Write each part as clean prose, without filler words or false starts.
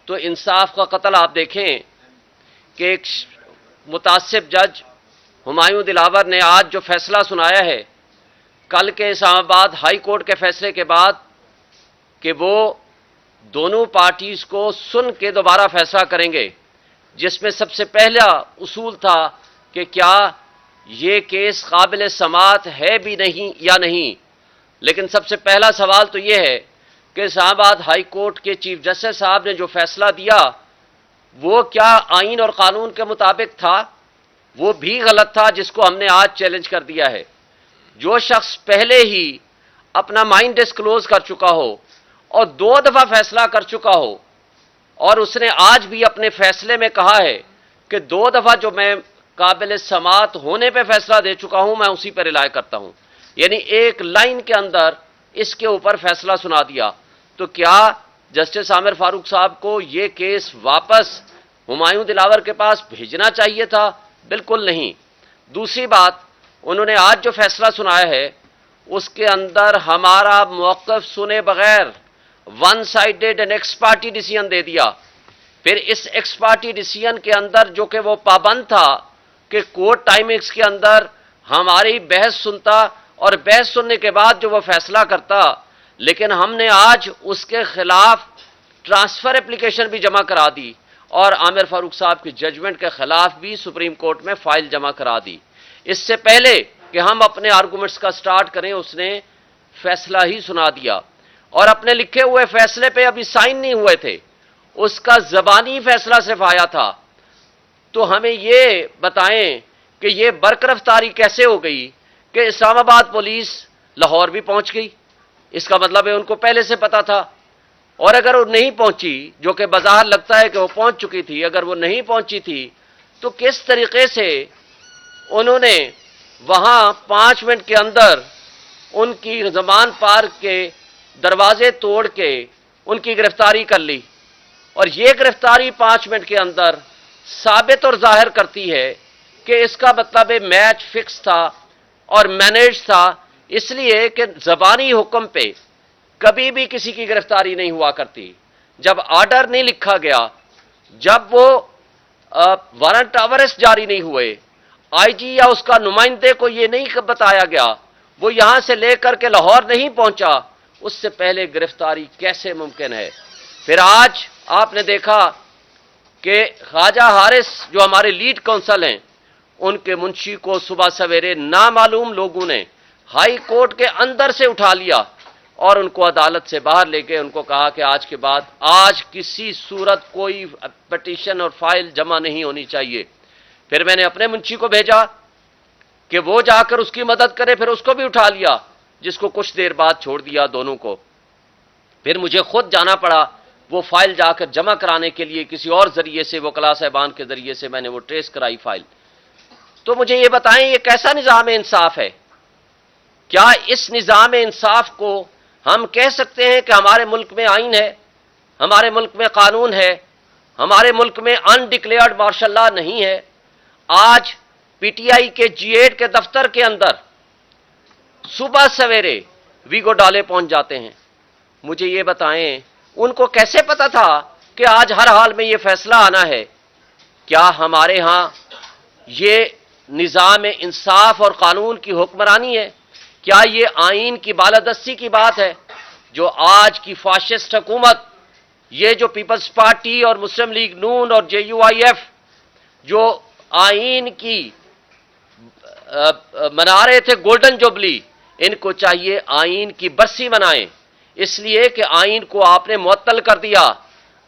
تو انصاف کا قتل آپ دیکھیں کہ ایک متعصب جج ہمایوں دلاور نے آج جو فیصلہ سنایا ہے کل کے اسلام آباد ہائی کورٹ کے فیصلے کے بعد کہ وہ دونوں پارٹیز کو سن کے دوبارہ فیصلہ کریں گے، جس میں سب سے پہلا اصول تھا کہ کیا یہ کیس قابل سماعت ہے بھی نہیں یا نہیں۔ لیکن سب سے پہلا سوال تو یہ ہے کہ اسلام آباد ہائی کورٹ کے چیف جسٹس صاحب نے جو فیصلہ دیا وہ کیا آئین اور قانون کے مطابق تھا؟ وہ بھی غلط تھا، جس کو ہم نے آج چیلنج کر دیا ہے۔ جو شخص پہلے ہی اپنا مائنڈ ڈسکلوز کر چکا ہو اور 2 دفعہ فیصلہ کر چکا ہو، اور اس نے آج بھی اپنے فیصلے میں کہا ہے کہ 2 دفعہ جو میں قابل سماعت ہونے پہ فیصلہ دے چکا ہوں میں اسی پر رلائے کرتا ہوں، یعنی ایک لائن کے اندر اس کے اوپر فیصلہ سنا دیا، تو کیا جسٹس عامر فاروق صاحب کو یہ کیس واپس ہمایوں دلاور کے پاس بھیجنا چاہیے تھا؟ بالکل نہیں۔ دوسری بات، انہوں نے آج جو فیصلہ سنایا ہے اس کے اندر ہمارا موقف سنے بغیر one sided and ex parte decision دے دیا۔ پھر اس ایکس پارٹی ڈیسیژن کے اندر جو کہ وہ پابند تھا کہ کورٹ ٹائمنگز کے اندر ہماری بحث سنتا اور بحث سننے کے بعد جو وہ فیصلہ کرتا، لیکن ہم نے آج اس کے خلاف ٹرانسفر اپلیکیشن بھی جمع کرا دی اور عامر فاروق صاحب کی ججمنٹ کے خلاف بھی سپریم کورٹ میں فائل جمع کرا دی۔ اس سے پہلے کہ ہم اپنے آرگومنٹس کا سٹارٹ کریں اس نے فیصلہ ہی سنا دیا، اور اپنے لکھے ہوئے فیصلے پہ ابھی سائن نہیں ہوئے تھے، اس کا زبانی فیصلہ صرف آیا تھا۔ تو ہمیں یہ بتائیں کہ یہ برقرفتاری کیسے ہو گئی کہ اسلام آباد پولیس لاہور بھی پہنچ گئی؟ اس کا مطلب ہے ان کو پہلے سے پتا تھا، اور اگر وہ نہیں پہنچی، جو کہ بظاہر لگتا ہے کہ وہ پہنچ چکی تھی، اگر وہ نہیں پہنچی تھی تو کس طریقے سے انہوں نے وہاں 5 منٹ کے اندر ان کی زمان پارک کے دروازے توڑ کے ان کی گرفتاری کر لی؟ اور یہ گرفتاری 5 منٹ کے اندر ثابت اور ظاہر کرتی ہے کہ اس کا مطلب میچ فکس تھا اور مینیج تھا، اس لیے کہ زبانی حکم پہ کبھی بھی کسی کی گرفتاری نہیں ہوا کرتی۔ جب آرڈر نہیں لکھا گیا، جب وہ وارنٹ آف اریسٹ جاری نہیں ہوئے، آئی جی یا اس کا نمائندے کو یہ نہیں بتایا گیا، وہ یہاں سے لے کر کے لاہور نہیں پہنچا، اس سے پہلے گرفتاری کیسے ممکن ہے؟ پھر آج آپ نے دیکھا کہ خواجہ حارث جو ہمارے لیڈ کونسل ہیں، ان کے منشی کو صبح سویرے نامعلوم لوگوں نے ہائی کورٹ کے اندر سے اٹھا لیا اور ان کو عدالت سے باہر لے کے ان کو کہا کہ آج کے بعد آج کسی صورت کوئی پٹیشن اور فائل جمع نہیں ہونی چاہیے۔ پھر میں نے اپنے منشی کو بھیجا کہ وہ جا کر اس کی مدد کرے، پھر اس کو بھی اٹھا لیا، جس کو کچھ دیر بعد چھوڑ دیا دونوں کو۔ پھر مجھے خود جانا پڑا وہ فائل جا کر جمع کرانے کے لیے، کسی اور ذریعے سے، وکلاء صاحبان کے ذریعے سے میں نے وہ ٹریس کرائی فائل۔ تو مجھے یہ بتائیں یہ کیسا نظام انصاف ہے؟ کیا اس نظام انصاف کو ہم کہہ سکتے ہیں کہ ہمارے ملک میں آئین ہے، ہمارے ملک میں قانون ہے، ہمارے ملک میں انڈکلیئرڈ مارشل لاء نہیں ہے؟ آج پی ٹی آئی کے G8 کے دفتر کے اندر صبح سویرے ویگو ڈالے پہنچ جاتے ہیں۔ مجھے یہ بتائیں ان کو کیسے پتا تھا کہ آج ہر حال میں یہ فیصلہ آنا ہے؟ کیا ہمارے ہاں یہ نظام انصاف اور قانون کی حکمرانی ہے؟ کیا یہ آئین کی بالادستی کی بات ہے؟ جو آج کی فاشسٹ حکومت، یہ جو پیپلز پارٹی اور مسلم لیگ نون اور JUIF جو آئین کی منا رہے تھے گولڈن جوبلی، ان کو چاہیے آئین کی برسی منائیں، اس لیے کہ آئین کو آپ نے معطل کر دیا۔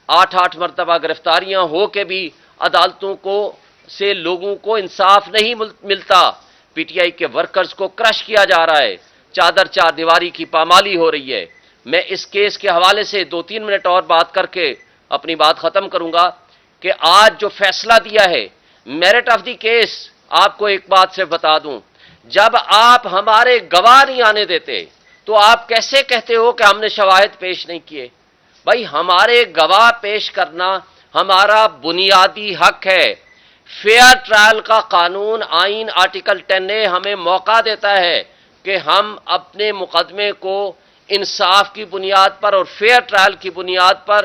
8 مرتبہ گرفتاریاں ہو کے بھی عدالتوں کو سے لوگوں کو انصاف نہیں ملتا۔ پی ٹی آئی کے ورکرز کو کرش کیا جا رہا ہے، چادر چار دیواری کی پامالی ہو رہی ہے۔ میں اس کیس کے حوالے سے 2-3 منٹ اور بات کر کے اپنی بات ختم کروں گا کہ آج جو فیصلہ دیا ہے میرٹ آف دی کیس، آپ کو ایک بات سے بتا دوں، جب آپ ہمارے گواہ نہیں آنے دیتے تو آپ کیسے کہتے ہو کہ ہم نے شواہد پیش نہیں کیے؟ بھائی ہمارے گواہ پیش کرنا ہمارا بنیادی حق ہے۔ فیئر ٹرائل کا قانون آئین آرٹیکل 10A ہمیں موقع دیتا ہے کہ ہم اپنے مقدمے کو انصاف کی بنیاد پر اور فیئر ٹرائل کی بنیاد پر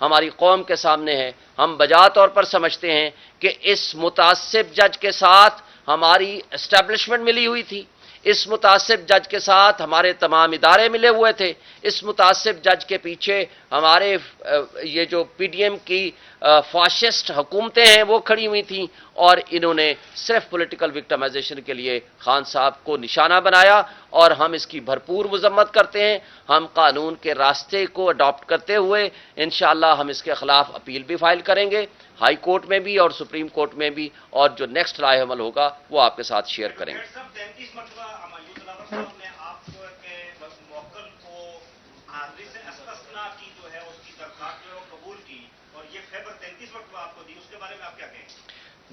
ہماری قوم کے سامنے ہے. ہم بجا طور پر سمجھتے ہیں کہ اس متعصب جج کے ساتھ ہماری اسٹیبلشمنٹ ملی ہوئی تھی، اس متعصب جج کے ساتھ ہمارے تمام ادارے ملے ہوئے تھے، اس متعصب جج کے پیچھے ہمارے یہ جو پی ڈی ایم کی فاشسٹ حکومتیں ہیں وہ کھڑی ہوئی تھیں، اور انہوں نے صرف پولیٹیکل وکٹمائزیشن کے لیے خان صاحب کو نشانہ بنایا، اور ہم اس کی بھرپور مذمت کرتے ہیں. ہم قانون کے راستے کو اڈاپٹ کرتے ہوئے انشاءاللہ ہم اس کے خلاف اپیل بھی فائل کریں گے، ہائی کورٹ میں بھی اور سپریم کورٹ میں بھی، اور جو نیکسٹ رائے عمل ہوگا وہ آپ کے ساتھ شیئر کریں گے.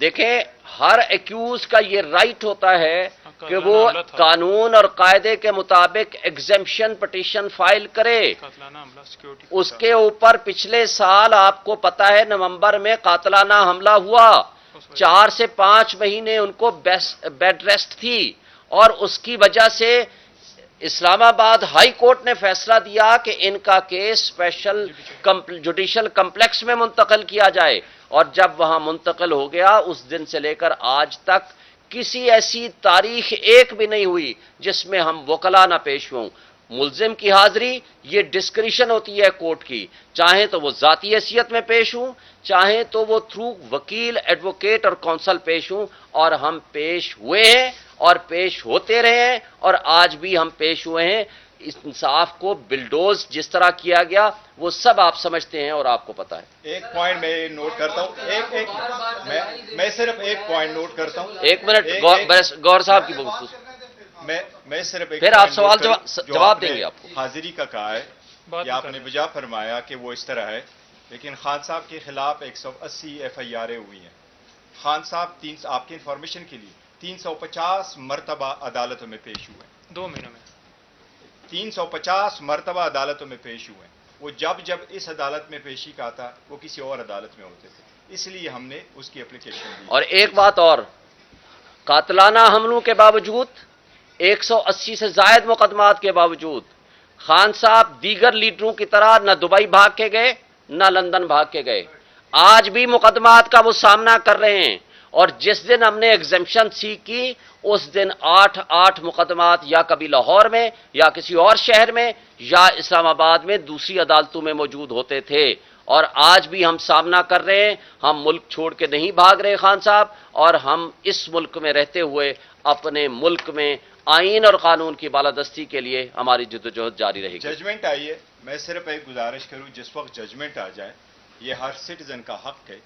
دیکھیں، ہر ایکیوز کا یہ رائٹ ہوتا ہے کہ وہ قانون اور قاعدے کے مطابق ایگزمپشن پٹیشن فائل کرے. اس کے اوپر پچھلے سال آپ کو پتا ہے نومبر میں قاتلانہ حملہ ہوا، 4 سے 5 مہینے ان کو بیڈ ریسٹ تھی، اور اس کی وجہ سے اسلام آباد ہائی کورٹ نے فیصلہ دیا کہ ان کا کیس اسپیشل جوڈیشل کمپلیکس میں منتقل کیا جائے. اور جب وہاں منتقل ہو گیا، اس دن سے لے کر آج تک کسی ایسی تاریخ ایک بھی نہیں ہوئی جس میں ہم وکلا نہ پیش ہوں. ملزم کی حاضری یہ ڈسکریشن ہوتی ہے کورٹ کی، چاہیں تو وہ ذاتی حیثیت میں پیش ہوں، چاہیں تو وہ تھرو وکیل، ایڈوکیٹ اور کونسل پیش ہوں، اور ہم پیش ہوئے ہیں اور پیش ہوتے رہے ہیں، اور آج بھی ہم پیش ہوئے ہیں. انصاف کو بلڈوز جس طرح کیا گیا وہ سب آپ سمجھتے ہیں اور آپ کو پتا ہے. ایک پوائنٹ میں نوٹ کرتا ہوں، میں صرف ایک پوائنٹ نوٹ کرتا ہوں. ایک منٹ گور صاحب کی بات، میں صرف ایک پھر آپ سوال جواب دیں گے. آپ کو حاضری کا کہا ہے کہ آپ نے بجا فرمایا کہ وہ اس طرح ہے، لیکن خان صاحب کے خلاف 180 ایف آئی آریں ہوئی ہیں. خان صاحب آپ کی انفارمیشن کے لیے 350 مرتبہ عدالتوں میں پیش ہوئے ہیں. 2 مہینوں میں 350 مرتبہ عدالتوں میں پیش ہوئے ہیں. وہ جب اس عدالت میں پیشی کا تھا وہ کسی اور عدالت میں ہوتے تھے، اس لیے ہم نے اس کی اپلیکیشن دی. اور ایک بات اور، قاتلانہ حملوں کے باوجود 180 سے زائد مقدمات کے باوجود خان صاحب دیگر لیڈروں کی طرح نہ دبئی بھاگ کے گئے نہ لندن بھاگ کے گئے. آج بھی مقدمات کا وہ سامنا کر رہے ہیں، اور جس دن ہم نے ایگزمپشن سیکھ کی اس دن 8 مقدمات یا کبھی لاہور میں یا کسی اور شہر میں یا اسلام آباد میں دوسری عدالتوں میں موجود ہوتے تھے. اور آج بھی ہم سامنا کر رہے ہیں. ہم ملک چھوڑ کے نہیں بھاگ رہے خان صاحب، اور ہم اس ملک میں رہتے ہوئے اپنے ملک میں آئین اور قانون کی بالادستی کے لیے ہماری جدوجہد جاری رہے گی. ججمنٹ آئی ہے، میں صرف ایک گزارش کروں، جس وقت ججمنٹ آ جائے یہ ہر سٹیزن کا حق ہے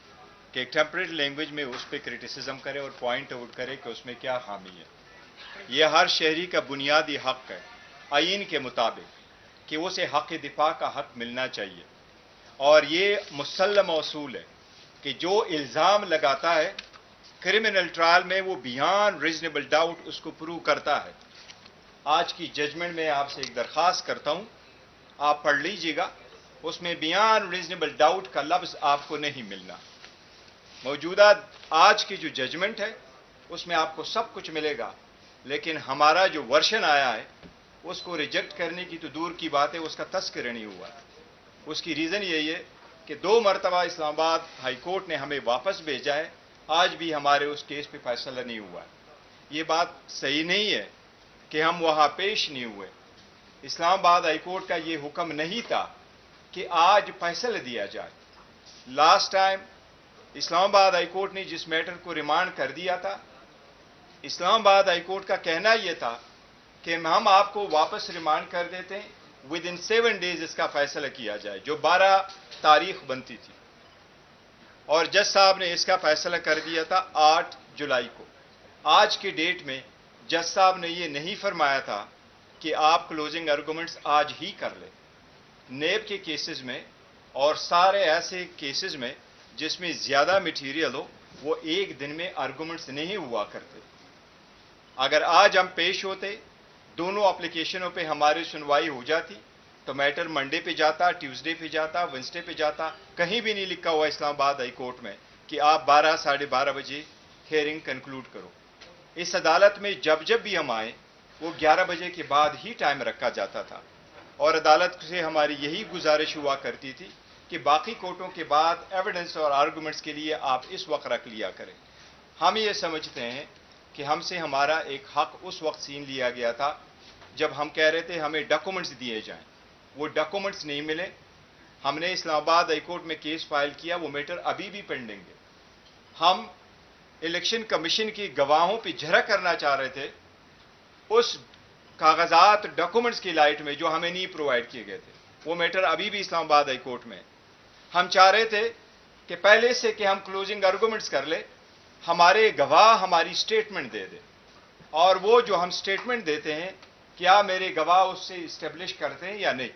کہ ایک ٹیمپریٹ لینگویج میں اس پہ کریٹیسزم کرے اور پوائنٹ آؤٹ کرے کہ اس میں کیا خامی ہے. یہ ہر شہری کا بنیادی حق ہے آئین کے مطابق کہ اسے حق دفاع کا حق ملنا چاہیے. اور یہ مسلم اصول ہے کہ جو الزام لگاتا ہے کرمنل ٹرائل میں وہ بیان ریزنیبل ڈاؤٹ اس کو پروو کرتا ہے. آج کی ججمنٹ میں آپ سے ایک درخواست کرتا ہوں، آپ پڑھ لیجئے گا، اس میں بیان ریزنیبل ڈاؤٹ کا لفظ آپ کو نہیں ملنا. موجودہ آج کی جو ججمنٹ ہے اس میں آپ کو سب کچھ ملے گا، لیکن ہمارا جو ورشن آیا ہے اس کو ریجیکٹ کرنے کی تو دور کی بات ہے، اس کا تذکرہ نہیں ہوا. اس کی ریزن یہی ہے کہ 2 مرتبہ اسلام آباد ہائی کورٹ نے ہمیں واپس بھیجا ہے، آج بھی ہمارے اس کیس پہ فیصلہ نہیں ہوا. یہ بات صحیح نہیں ہے کہ ہم وہاں پیش نہیں ہوئے. اسلام آباد ہائی کورٹ کا یہ حکم نہیں تھا کہ آج فیصلہ دیا جائے. لاسٹ ٹائم اسلام آباد ہائی کورٹ نے جس میٹر کو ریمانڈ کر دیا تھا، اسلام آباد ہائی کورٹ کا کہنا یہ تھا کہ ہم آپ کو واپس ریمانڈ کر دیتے ہیں، ود ان 7 days اس کا فیصلہ کیا جائے، جو 12 تاریخ بنتی تھی. اور جج صاحب نے اس کا فیصلہ کر دیا تھا 8 جولائی کو. آج کی ڈیٹ میں جج صاحب نے یہ نہیں فرمایا تھا کہ آپ کلوزنگ آرگومنٹس آج ہی کر لیں. نیب کے کیسز میں اور سارے ایسے کیسز میں جس میں زیادہ مٹیریل ہو وہ ایک دن میں آرگومنٹس نہیں ہوا کرتے. اگر آج ہم پیش ہوتے، دونوں اپلیکیشنوں پہ ہماری سنوائی ہو جاتی تو میٹر منڈے پہ جاتا، ٹیوزڈے پہ جاتا، وینسڈے پہ جاتا. کہیں بھی نہیں لکھا ہوا اسلام آباد ہائی کورٹ میں کہ آپ 12 ساڑھے 12 بجے ہیئرنگ کنکلوڈ کرو. اس عدالت میں جب بھی ہم آئے وہ 11 بجے کے بعد ہی ٹائم رکھا جاتا تھا، اور عدالت سے ہماری یہی گزارش ہوا کرتی تھی کہ باقی کوٹوں کے بعد ایویڈنس اور آرگومنٹس کے لیے آپ اس وقت رکھ لیا کریں. ہم یہ سمجھتے ہیں کہ ہم سے ہمارا ایک حق اس وقت چھین لیا گیا تھا جب ہم کہہ رہے تھے ہمیں ڈاکومنٹس دیے جائیں. وہ ڈاکومنٹس نہیں ملے. ہم نے اسلام آباد ہائی کورٹ میں کیس فائل کیا, وہ میٹر ابھی بھی پینڈنگ ہے. ہم الیکشن کمیشن کی گواہوں پہ جھرا کرنا چاہ رہے تھے اس کاغذات ڈاکومنٹس کی لائٹ میں جو ہمیں نہیں پرووائڈ کیے گئے تھے. وہ میٹر ابھی بھی اسلام آباد ہائی کورٹ میں. ہم چاہ رہے تھے کہ پہلے سے کہ ہم کلوزنگ آرگومنٹس کر لیں, ہمارے گواہ ہماری سٹیٹمنٹ دے دے, اور وہ جو ہم سٹیٹمنٹ دیتے ہیں کیا میرے گواہ اس سے اسٹیبلش کرتے ہیں یا نہیں.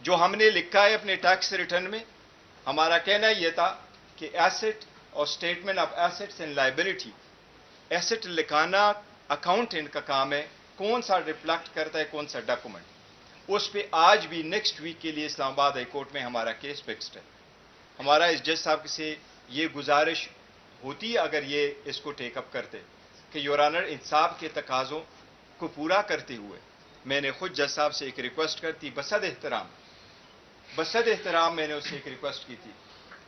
جو ہم نے لکھا ہے اپنے ٹیکس ریٹرن میں, ہمارا کہنا یہ تھا کہ ایسٹ اور statement of assets and liability, asset لکھانا اکاؤنٹنٹ کا کام ہے, کون سا ریفلیکٹ کرتا ہے کون سا ڈاکومنٹ. اس پہ آج بھی نیکسٹ ویک کے لیے اسلام آباد ہائی کورٹ میں ہمارا کیس فکسڈ ہے. ہمارا اس جج صاحب سے یہ گزارش ہوتی اگر یہ اس کو ٹیک اپ کرتے کہ یور آنر انصاف کے تقاضوں کو پورا کرتے ہوئے میں نے خود جج صاحب سے ایک ریکویسٹ کرتی, بصد احترام میں نے اس سے ایک ریکویسٹ کی تھی.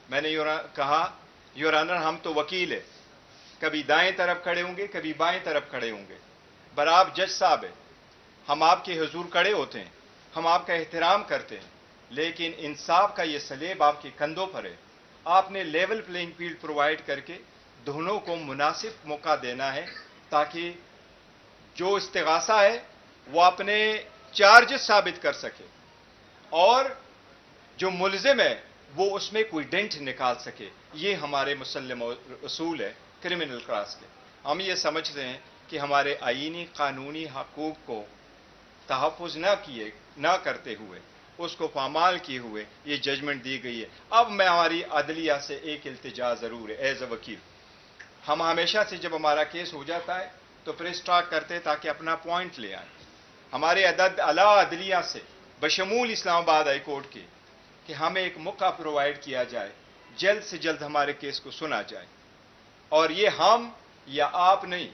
میں نے کہا یور آنر ہم تو وکیل ہیں, کبھی دائیں طرف کھڑے ہوں گے کبھی بائیں طرف کھڑے ہوں گے, پر آپ جج صاحب ہیں, ہم آپ کے حضور کھڑے ہوتے ہیں, ہم آپ کا احترام کرتے ہیں, لیکن انصاف کا یہ سلیب آپ کے کندھوں پر ہے. آپ نے لیول پلینگ فیلڈ پرووائڈ کر کے دونوں کو مناسب موقع دینا ہے تاکہ جو استغاثہ ہے وہ اپنے چارجز ثابت کر سکے اور جو ملزم ہے وہ اس میں کوئی ڈینٹ نکال سکے. یہ ہمارے مسلم اصول ہے کرمنل کراس کے. ہم یہ سمجھتے ہیں کہ ہمارے آئینی قانونی حقوق کو تحفظ نہ کرتے ہوئے, اس کو پامال کیے ہوئے یہ ججمنٹ دی گئی ہے. اب میں ہماری عدلیہ سے ایک التجا ضرور ہے ایز اے وکیل. ہم ہمیشہ سے جب ہمارا کیس ہو جاتا ہے تو پریس ٹاک کرتے تاکہ اپنا پوائنٹ لے آئیں. ہمارے اعلیٰ عدلیہ سے بشمول اسلام آباد ہائی کورٹ کے کہ ہمیں ایک موقع پرووائڈ کیا جائے, جلد سے جلد ہمارے کیس کو سنا جائے. اور یہ ہم یا آپ نہیں,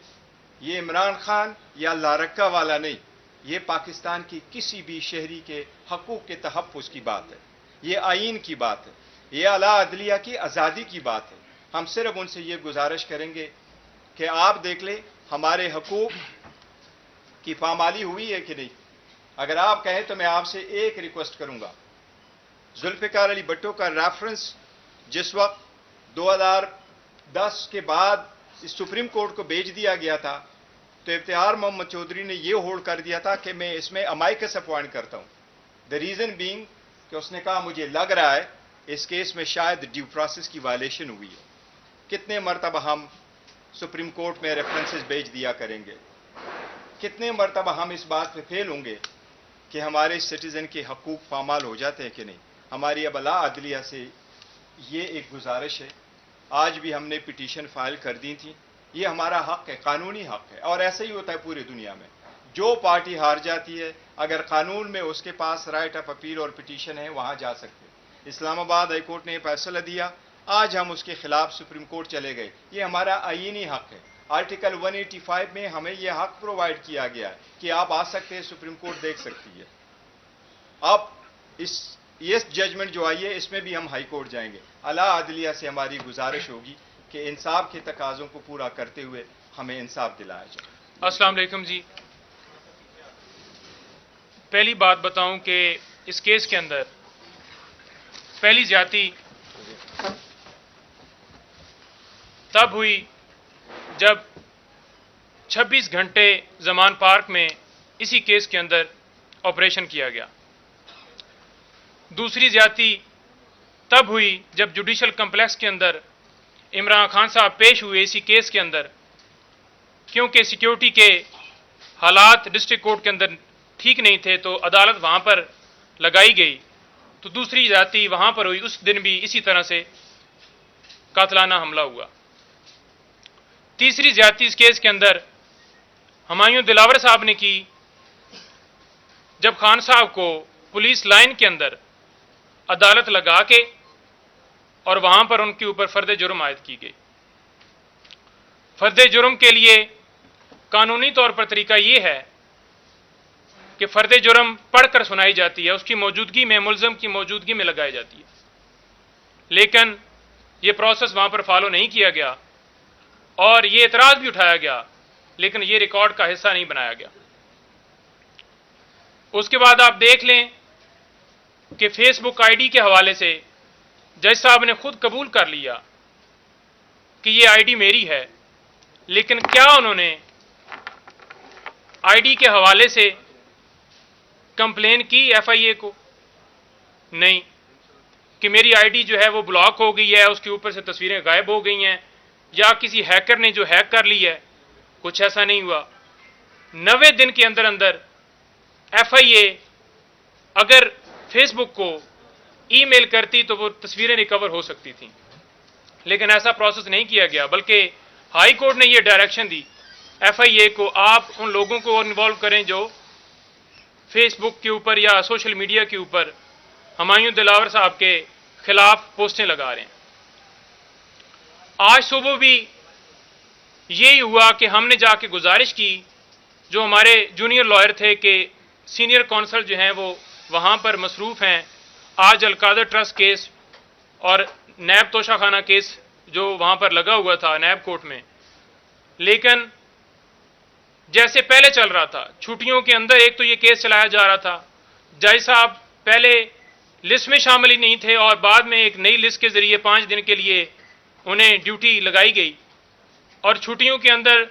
یہ عمران خان یا اللہ رکھا والا نہیں, یہ پاکستان کی کسی بھی شہری کے حقوق کے تحفظ کی بات ہے, یہ آئین کی بات ہے, یہ اعلیٰ عدلیہ کی آزادی کی بات ہے. ہم صرف ان سے یہ گزارش کریں گے کہ آپ دیکھ لیں ہمارے حقوق کی پامالی ہوئی ہے کہ نہیں. اگر آپ کہیں تو میں آپ سے ایک ریکویسٹ کروں گا, ذوالفقار علی بھٹو کا ریفرنس جس وقت 2010 کے بعد سپریم کورٹ کو بھیج دیا گیا تھا تو افتخار محمد چودھری نے یہ ہولڈ کر دیا تھا کہ میں اس میں امائکس اپوائنٹ کرتا ہوں. دا ریزن بینگ کہ اس نے کہا مجھے لگ رہا ہے اس کیس میں شاید ڈیو پروسیس کی وائلیشن ہوئی ہے. کتنے مرتبہ ہم سپریم کورٹ میں ریفرنسز بھیج دیا کریں گے, کتنے مرتبہ ہم اس بات پہ فیل ہوں گے کہ ہمارے سٹیزن کے حقوق پامال ہو جاتے ہیں کہ نہیں. ہماری اب اعلیٰ عدلیہ سے یہ ایک گزارش ہے, آج بھی ہم نے پٹیشن فائل کر دی تھی, یہ ہمارا حق ہے, قانونی حق ہے, اور ایسا ہی ہوتا ہے پوری دنیا میں. جو پارٹی ہار جاتی ہے اگر قانون میں اس کے پاس رائٹ آف اپیل اور پٹیشن ہے وہاں جا سکتے. اسلام آباد ہائی کورٹ نے یہ فیصلہ دیا, آج ہم اس کے خلاف سپریم کورٹ چلے گئے. یہ ہمارا آئینی حق ہے. آرٹیکل 185 میں ہمیں یہ حق پرووائڈ کیا گیا ہے کہ آپ آ سکتے ہیں, سپریم کورٹ دیکھ سکتی ہے. اب اس ججمنٹ جو آئی ہے اس میں بھی ہم ہائی کورٹ جائیں گے. اعلیٰ عدلیہ سے ہماری گزارش ہوگی کہ انصاف کے تقاضوں کو پورا کرتے ہوئے ہمیں انصاف دلایا جائے. السلام علیکم جی. پہلی بات بتاؤں کہ اس کیس کے اندر پہلی زیادتی تب ہوئی جب 26 گھنٹے زمان پارک میں اسی کیس کے اندر آپریشن کیا گیا. دوسری زیادتی تب ہوئی جب جوڈیشل کمپلیکس کے اندر عمران خان صاحب پیش ہوئے اسی کیس کے اندر, کیونکہ سیکیورٹی کے حالات ڈسٹرکٹ کورٹ کے اندر ٹھیک نہیں تھے تو عدالت وہاں پر لگائی گئی. تو دوسری زیادتی وہاں پر ہوئی, اس دن بھی اسی طرح سے قاتلانہ حملہ ہوا. تیسری زیادتی اس کیس کے اندر ہمایوں دلاور صاحب نے کی جب خان صاحب کو پولیس لائن کے اندر عدالت لگا کے اور وہاں پر ان کے اوپر فرد جرم عائد کی گئی. فرد جرم کے لیے قانونی طور پر طریقہ یہ ہے کہ فرد جرم پڑھ کر سنائی جاتی ہے، اس کی موجودگی میں، ملزم کی موجودگی میں لگائی جاتی ہے، لیکن یہ پروسیس وہاں پر فالو نہیں کیا گیا اور یہ اعتراض بھی اٹھایا گیا، لیکن یہ ریکارڈ کا حصہ نہیں بنایا گیا۔ اس کے بعد آپ دیکھ لیں کہ فیس بک آئی ڈی کے حوالے سے جج صاحب نے خود قبول کر لیا کہ یہ آئی ڈی میری ہے، لیکن کیا انہوں نے آئی ڈی کے حوالے سے کمپلین کی ایف آئی اے کو؟ نہیں، کہ میری آئی ڈی جو ہے وہ بلاک ہو گئی ہے، اس کے اوپر سے تصویریں غائب ہو گئی ہیں، یا کسی ہیکر نے جو ہیک کر لی ہے، کچھ ایسا نہیں ہوا۔ 90 دن کے اندر اندر ایف آئی اے اگر فیس بک کو ای میل کرتی تو وہ تصویریں ریکور ہو سکتی تھیں، لیکن ایسا پروسیس نہیں کیا گیا، بلکہ ہائی کورٹ نے یہ ڈائریکشن دی ایف آئی اے کو، آپ ان لوگوں کو انوالو کریں جو فیس بک کے اوپر یا سوشل میڈیا کے اوپر ہمایوں دلاور صاحب کے خلاف پوسٹیں لگا رہے ہیں۔ آج صبح بھی یہی ہوا کہ ہم نے جا کے گزارش کی، جو ہمارے جونیئر لائر تھے، کہ سینئر کونسل جو ہیں وہ وہاں پر مصروف ہیں، آج القادر ٹرسٹ کیس اور نیب توشہ خانہ کیس جو وہاں پر لگا ہوا تھا نیب کورٹ میں، لیکن جیسے پہلے چل رہا تھا چھٹیوں کے اندر ایک تو یہ کیس چلایا جا رہا تھا، جج صاحب پہلے لسٹ میں شامل ہی نہیں تھے اور بعد میں ایک نئی لسٹ کے ذریعے 5 دن کے لیے انہیں ڈیوٹی لگائی گئی، اور چھٹیوں کے اندر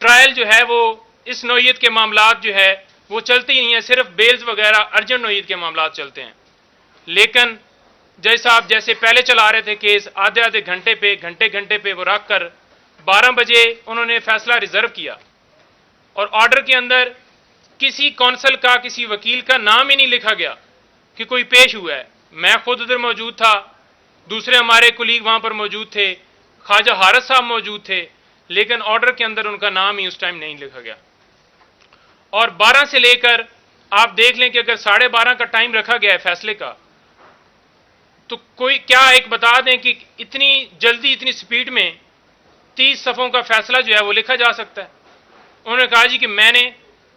ٹرائل جو ہے وہ اس نوعیت کے معاملات جو ہے وہ چلتے ہی نہیں ہیں، صرف بیلز وغیرہ ارجنٹ نوعیت کے معاملات چلتے ہیں۔ لیکن جج صاحب جیسے پہلے چلا رہے تھے کیس، آدھے آدھے گھنٹے پہ وہ رکھ کر 12 بجے انہوں نے فیصلہ ریزرو کیا، اور آرڈر کے اندر کسی کونسل کا، کسی وکیل کا نام ہی نہیں لکھا گیا کہ کوئی پیش ہوا ہے۔ میں خود ادھر موجود تھا، دوسرے ہمارے کولیگ وہاں پر موجود تھے، خواجہ حارث صاحب موجود تھے، لیکن آرڈر کے اندر ان کا نام ہی اس ٹائم نہیں لکھا گیا۔ اور 12 سے لے کر آپ دیکھ لیں کہ اگر 12:30 کا ٹائم رکھا گیا ہے فیصلے کا، تو کوئی کیا ایک بتا دیں کہ اتنی جلدی، اتنی سپیڈ میں 30 صفحوں کا فیصلہ جو ہے وہ لکھا جا سکتا ہے؟ انہوں نے کہا جی کہ میں نے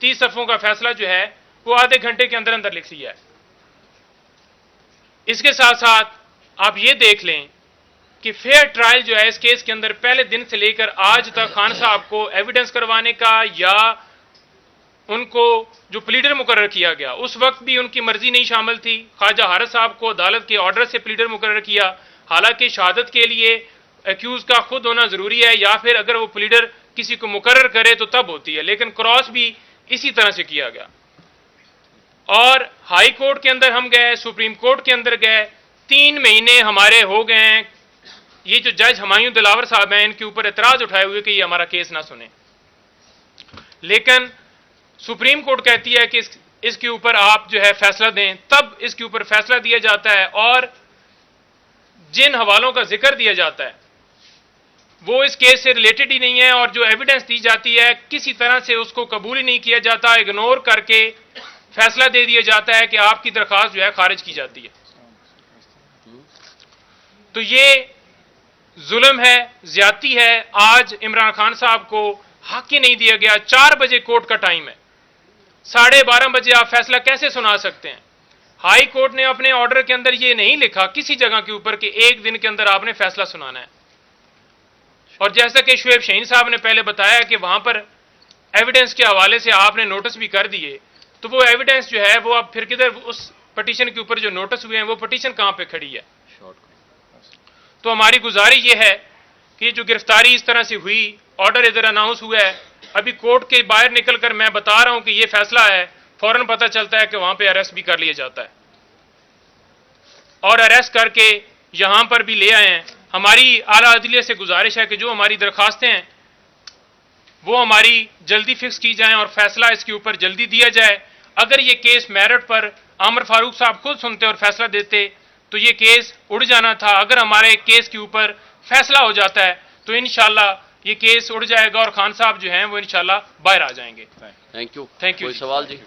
30 صفحوں کا فیصلہ جو ہے وہ آدھے گھنٹے کے اندر اندر لکھ لیا ہے۔ اس کے ساتھ ساتھ آپ یہ دیکھ لیں کہ فیئر ٹرائل جو ہے اس کیس کے اندر پہلے دن سے لے کر آج تک خان صاحب کو ایویڈنس کروانے کا یا ان کو جو پلیڈر مقرر کیا گیا اس وقت بھی ان کی مرضی نہیں شامل تھی۔ خواجہ حارث صاحب کو عدالت کے آرڈر سے پلیڈر مقرر کیا، حالانکہ شہادت کے لیے ایکیوز کا خود ہونا ضروری ہے، یا پھر اگر وہ پلیڈر کسی کو مقرر کرے تو تب ہوتی ہے، لیکن کراس بھی اسی طرح سے کیا گیا۔ اور ہائی کورٹ کے اندر ہم گئے، سپریم کورٹ کے اندر گئے، 3 مہینے ہمارے ہو گئے ہیں۔ یہ جو جج ہمایوں دلاور صاحب ہیں ان کے اوپر اعتراض اٹھائے ہوئے کہ یہ ہمارا کیس نہ سنیں، لیکن سپریم کورٹ کہتی ہے کہ اس کے اوپر آپ جو ہے فیصلہ دیں، تب اس کے اوپر فیصلہ دیا جاتا ہے، اور جن حوالوں کا ذکر دیا جاتا ہے وہ اس کیس سے ریلیٹڈ ہی نہیں ہے، اور جو ایویڈنس دی جاتی ہے کسی طرح سے اس کو قبول ہی نہیں کیا جاتا، اگنور کر کے فیصلہ دے دیا جاتا ہے کہ آپ کی درخواست جو ہے خارج کی جاتی ہے۔ تو یہ ظلم ہے، زیادتی ہے۔ آج عمران خان صاحب کو حق ہی نہیں دیا گیا۔ 4 بجے کورٹ کا ٹائم ہے، 12:30 بجے آپ فیصلہ کیسے سنا سکتے ہیں؟ ہائی کورٹ نے اپنے آرڈر کے اندر یہ نہیں لکھا کسی جگہ کے اوپر کہ 1 دن کے اندر آپ نے فیصلہ سنانا ہے۔ اور جیسا کہ شعیب شہین صاحب نے پہلے بتایا کہ وہاں پر ایویڈنس کے حوالے سے آپ نے نوٹس بھی کر دیے، تو وہ ایویڈنس جو ہے وہ اب پھر کدھر، اس پٹیشن کے اوپر جو نوٹس ہوئے ہیں وہ پٹیشن کہاں پہ کھڑی ہے؟ تو ہماری گزارش یہ ہے کہ جو گرفتاری اس طرح سے ہوئی، آرڈر ادھر اناؤنس ہوا ہے، ابھی کورٹ کے باہر نکل کر میں بتا رہا ہوں کہ یہ فیصلہ ہے، فوراً پتہ چلتا ہے کہ وہاں پہ اریسٹ بھی کر لیا جاتا ہے، اور اریسٹ کر کے یہاں پر بھی لے آئے ہیں۔ ہماری اعلیٰ عدلیہ سے گزارش ہے کہ جو ہماری درخواستیں ہیں وہ ہماری جلدی فکس کی جائیں اور فیصلہ اس کے اوپر جلدی دیا جائے۔ اگر یہ کیس میرٹ پر عامر فاروق صاحب خود سنتے اور فیصلہ دیتے تو یہ کیس اڑ جانا تھا۔ اگر ہمارے کیس کے اوپر فیصلہ ہو جاتا ہے تو انشاءاللہ یہ کیس اڑ جائے گا اور خان صاحب جو ہیں وہ انشاءاللہ باہر آ جائیں گے۔ Thank you. Thank you. کوئی سوال جی؟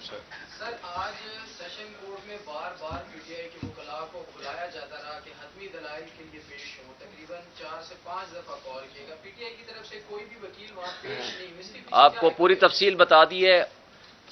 سر آج سیشن کورٹ میں بار بار پی ٹی آئی کے وکلاء کو بلایا جاتا رہا کہ حتمی دلائل کے لیے پیش ہو، تقریباً 4 سے 5 دفعہ کال کیے گا، پی ٹی آئی کی طرف سے کوئی بھی وکیل وہاں پیش نہیں۔ آپ کو پوری تفصیل بتا دی ہے،